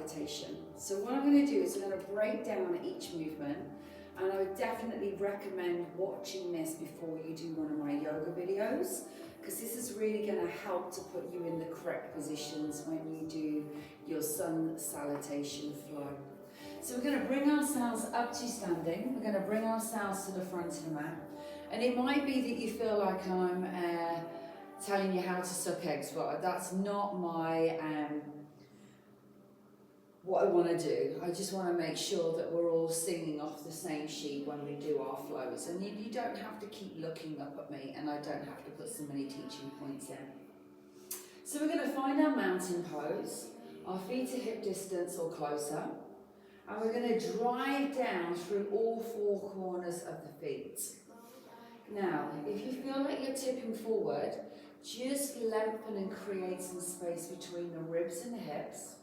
Salutation. So what I'm going to do is I'm going to break down each movement, and I would definitely recommend watching this before you do one of my yoga videos, because this is really going to help to put you in the correct positions when you do your Sun Salutation flow. So we're going to bring ourselves up to standing. We're going to bring ourselves to the front of the mat. And it might be that you feel like I'm telling you how to suck eggs. Well, that's not my what I want to do. I just want to make sure that we're all singing off the same sheet when we do our flows. And you don't have to keep looking up at me, and I don't have to put so many teaching points in. So we're going to find our mountain pose. Our feet are hip distance or closer. And we're going to drive down through all four corners of the feet. Now, if you feel like you're tipping forward, just lengthen and create some space between the ribs and the hips.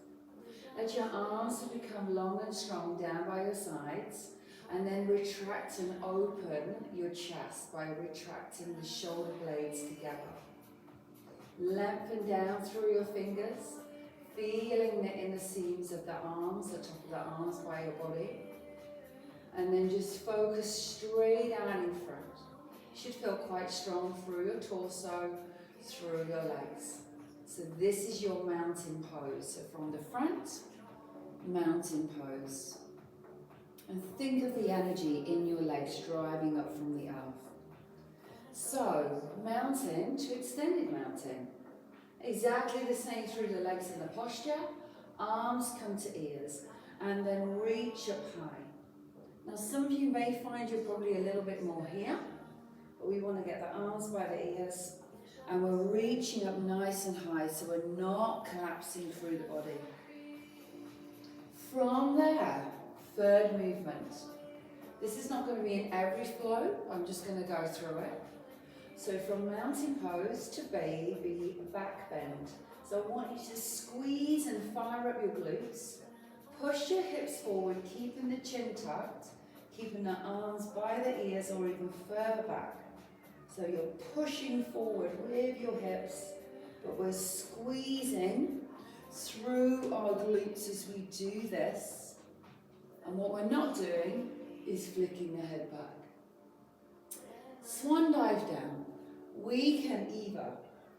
Let your arms become long and strong down by your sides, and then retract and open your chest by retracting the shoulder blades together. Lengthen down through your fingers, feeling the inner seams of the arms, the top of the arms by your body. And then just focus straight out in front. You should feel quite strong through your torso, through your legs. So this is your mountain pose. So from the front, mountain pose. And think of the energy in your legs driving up from the earth. So, mountain to extended mountain. Exactly the same through the legs and the posture. Arms come to ears, and then reach up high. Now some of you may find you're probably a little bit more here, but we want to get the arms by the ears, and we're reaching up nice and high, so we're not collapsing through the body. From there, third movement. This is not going to be in every flow, I'm just going to go through it. So from mountain pose to baby back bend. So I want you to squeeze and fire up your glutes. Push your hips forward, keeping the chin tucked, keeping the arms by the ears or even further back. So you're pushing forward with your hips, but we're squeezing through our glutes as we do this. And what we're not doing is flicking the head back. Swan dive down. We can either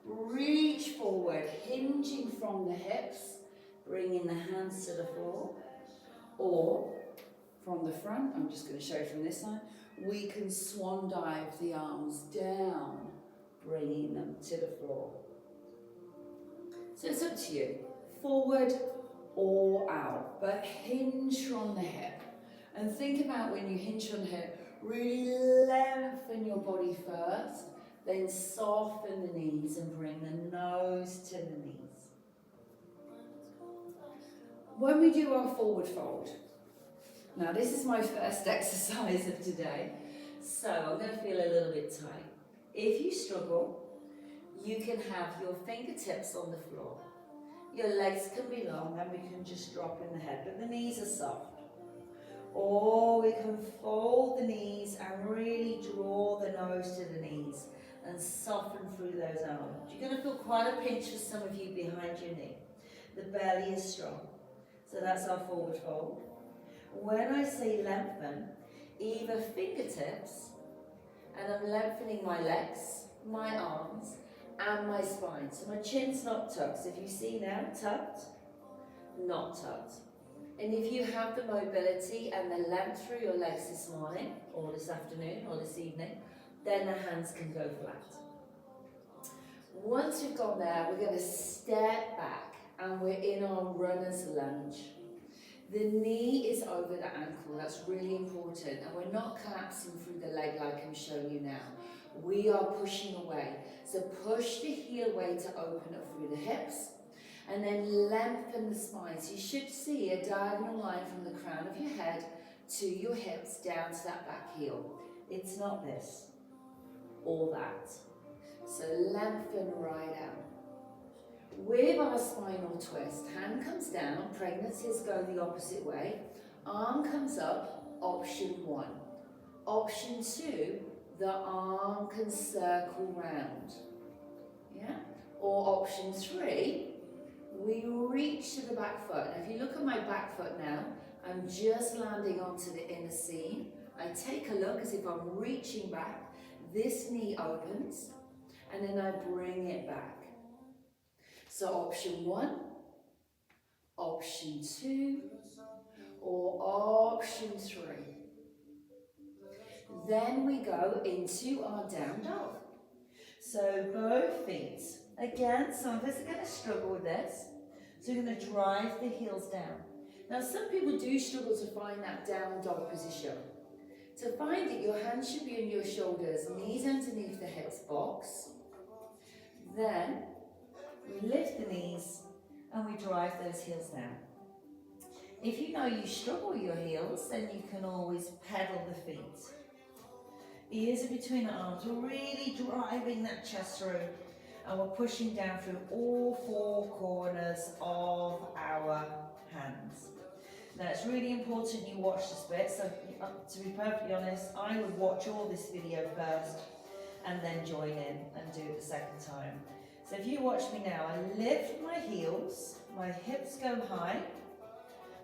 reach forward, hinging from the hips, bringing the hands to the floor, or from the front, I'm just going to show you from this side, we can swan dive the arms down, bringing them to the floor. So it's up to you, forward or out, but hinge from the hip. And think about when you hinge from the hip, really lengthen your body first, then soften the knees and bring the nose to the knees. When we do our forward fold, now this is my first exercise of today, so I'm going to feel a little bit tight. If you struggle, you can have your fingertips on the floor. Your legs can be long and we can just drop in the head, but the knees are soft. Or we can fold the knees and really draw the nose to the knees and soften through those arms. You're going to feel quite a pinch for some of you behind your knee. The belly is strong. So that's our forward fold. When I say lengthen, either fingertips, and I'm lengthening my legs, my arms, and my spine. So my chin's not tucked. So if you see now, tucked, not tucked. And if you have the mobility and the length through your legs this morning, or this afternoon, or this evening, then the hands can go flat. Once we've gone there, we're going to step back and we're in our runner's lunge. The knee is over the ankle, that's really important, and we're not collapsing through the leg like I'm showing you now. We are pushing away. So push the heel away to open up through the hips, and then lengthen the spine. So you should see a diagonal line from the crown of your head to your hips down to that back heel. It's not this or that. So lengthen right out. With our spinal twist, hand comes down, pregnancies go the opposite way, arm comes up, option 1. Option 2, the arm can circle round. Yeah? Or option 3, We reach to the back foot. Now, if you look at my back foot now, I'm just landing onto the inner seam. I take a look as if I'm reaching back. This knee opens, and then I bring it back. So option 1, option 2, or option 3. Then we go into our down dog. So both feet. Again, some of us are going to struggle with this. So we're going to drive the heels down. Now some people do struggle to find that down dog position. To find it, your hands should be on your shoulders, knees underneath the hips, box. Then we lift the knees and we drive those heels down. If you know you struggle with your heels, then you can always pedal the feet. Ears are between the arms. We're really driving that chest through, and we're pushing down through all 4 corners of our hands. Now it's really important you watch this bit, so to be perfectly honest, I would watch all this video first and then join in and do it the second time. So if you watch me now, I lift my heels, my hips go high,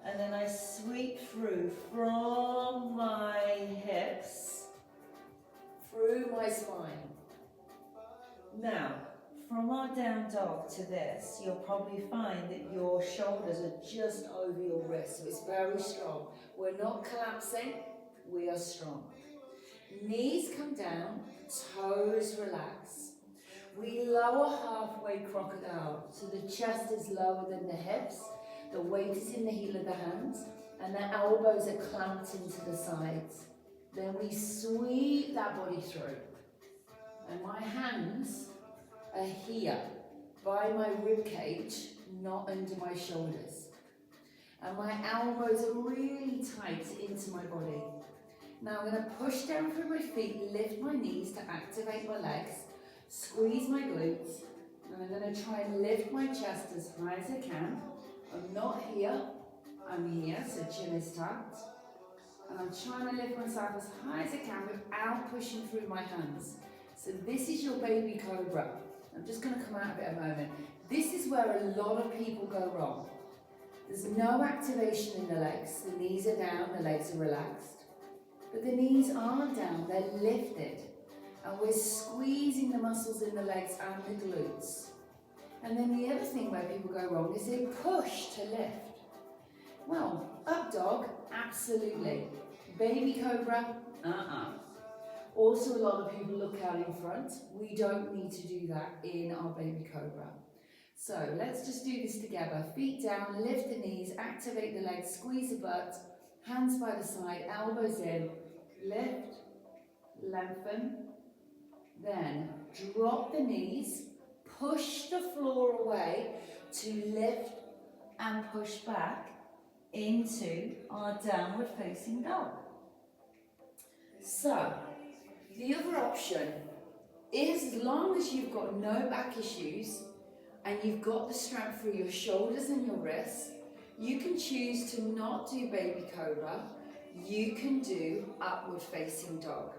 and then I sweep through from my hips, through my spine. Now, from our down dog to this, you'll probably find that your shoulders are just over your wrists, so it's very strong. We're not collapsing, we are strong. Knees come down, toes relax. We lower halfway crocodile, so the chest is lower than the hips, the weight is in the heel of the hands, and the elbows are clamped into the sides. Then we sweep that body through. And my hands are here, by my rib cage, not under my shoulders. And my elbows are really tight into my body. Now I'm going to push down through my feet, lift my knees to activate my legs, squeeze my glutes, and I'm going to try and lift my chest as high as I can. I'm not here, I'm here, so chin is tucked. And I'm trying to lift myself as high as I can without pushing through my hands. So this is your baby cobra. I'm just going to come out of it a moment. This is where a lot of people go wrong. There's no activation in the legs. The knees are down, the legs are relaxed. But the knees aren't down, they're lifted. And we're squeezing the muscles in the legs and the glutes. And then the other thing where people go wrong is they push to lift. Well, up dog, absolutely. Baby cobra, Also, a lot of people look out in front. We don't need to do that in our baby cobra. So let's just do this together. Feet down, lift the knees, activate the legs, squeeze the butt, hands by the side, elbows in, lift, lengthen, then drop the knees, push the floor away to lift and push back into our downward facing dog. So, the other option is, as long as you've got no back issues and you've got the strength through your shoulders and your wrists, you can choose to not do baby cobra, you can do upward facing dog.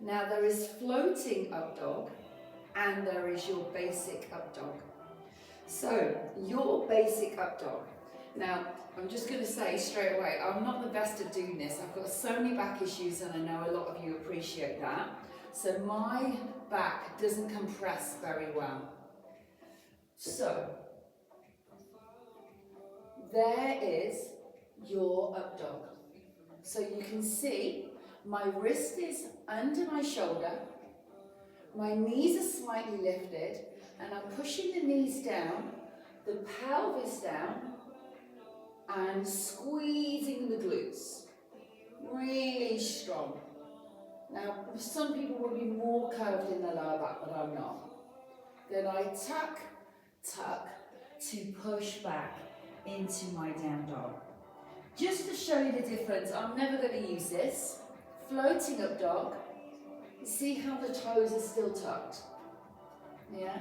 Now there is floating up dog and there is your basic up dog. So your basic up dog. Now I'm just going to say straight away, I'm not the best at doing this. I've got so many back issues and I know a lot of you appreciate that. So my back doesn't compress very well. So there is your up dog. So you can see my wrist is under my shoulder, my knees are slightly lifted, and I'm pushing the knees down, the pelvis down, and squeezing the glutes. Really strong. Now, some people will be more curved in the lower back, but I'm not. Then I tuck, tuck, to push back into my down dog. Just to show you the difference, I'm never going to use this. Floating up dog, see how the toes are still tucked? Yeah?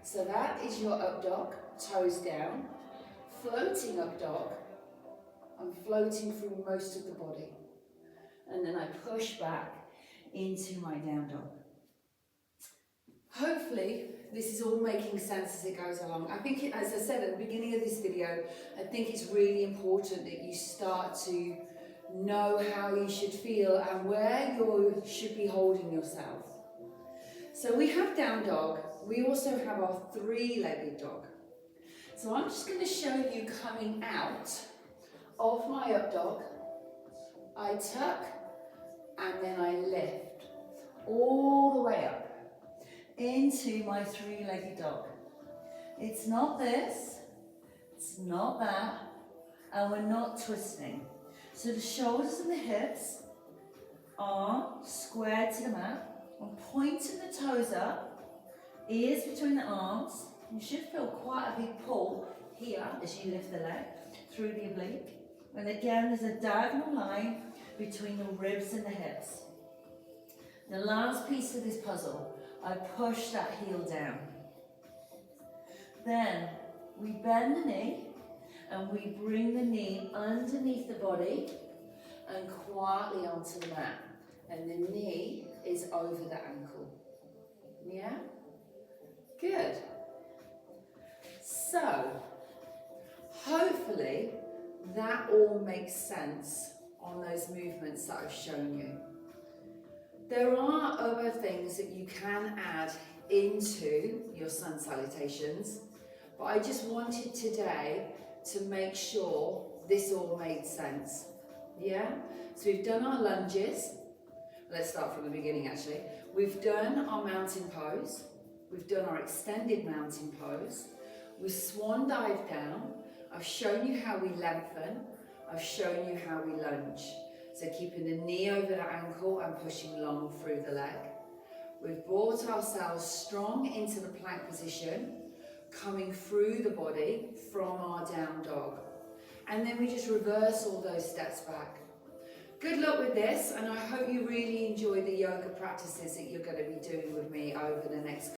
So that is your up dog, toes down. Floating up dog, I'm floating through most of the body. And then I push back into my down dog. Hopefully this is all making sense as it goes along. I think, as I said at the beginning of this video, I think it's really important that you start to know how you should feel and where you should be holding yourself. So we have down dog, we also have our three-legged dog. So I'm just going to show you coming out of my up dog. I tuck and then I lift all the way up into my three-legged dog. It's not this, it's not that, and we're not twisting. So the shoulders and the hips are squared to the mat. I'm pointing the toes up, ears between the arms. You should feel quite a big pull here as you lift the leg through the oblique. And again, there's a diagonal line between the ribs and the hips. The last piece of this puzzle, I push that heel down. Then we bend the knee and we bring the knee underneath the body and quietly onto the mat. And the knee is over the ankle. Yeah? Good. So, hopefully that all makes sense on those movements that I've shown you. There are other things that you can add into your Sun Salutations, but I just wanted today to make sure this all made sense. Yeah? So we've done our lunges. Let's start from the beginning actually. We've done our mountain pose. We've done our extended mountain pose. We swan dive down. I've shown you how we lengthen. I've shown you how we lunge. So keeping the knee over the ankle and pushing long through the leg. We've brought ourselves strong into the plank position, coming through the body from our down dog. And then we just reverse all those steps back. Good luck with this, and I hope you really enjoy the yoga practices that you're going to be doing with me over the next